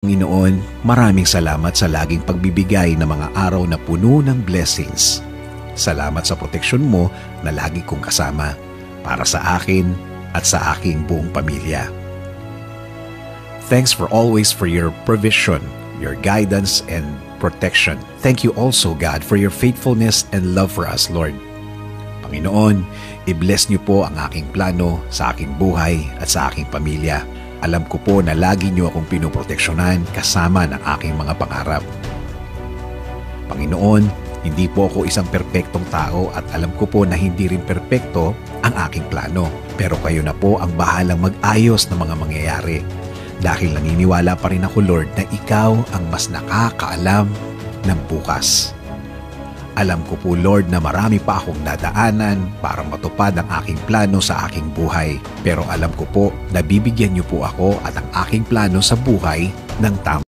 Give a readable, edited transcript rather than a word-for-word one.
Panginoon, maraming salamat sa laging pagbibigay ng mga araw na puno ng blessings. Salamat sa proteksyon mo na lagi kong kasama para sa akin at sa aking buong pamilya. Thanks for your provision, your guidance, and protection. Thank you also, God, for your faithfulness and love for us, Lord. Panginoon, i-bless niyo po ang aking plano sa aking buhay at sa aking pamilya. Alam ko po na lagi niyo akong pinoproteksyonan kasama ng aking mga pangarap. Panginoon, hindi po ako isang perpektong tao at alam ko po na hindi rin perpekto ang aking plano. Pero kayo na po ang bahalang mag-ayos ng mga mangyayari. Dahil naniniwala pa rin ako, Lord, na ikaw ang mas nakakaalam ng bukas. Alam ko po, Lord, na marami pa akong dadaanan para matupad ang aking plano sa aking buhay. Pero alam ko po na bibigyan niyo po ako at ang aking plano sa buhay ng tama.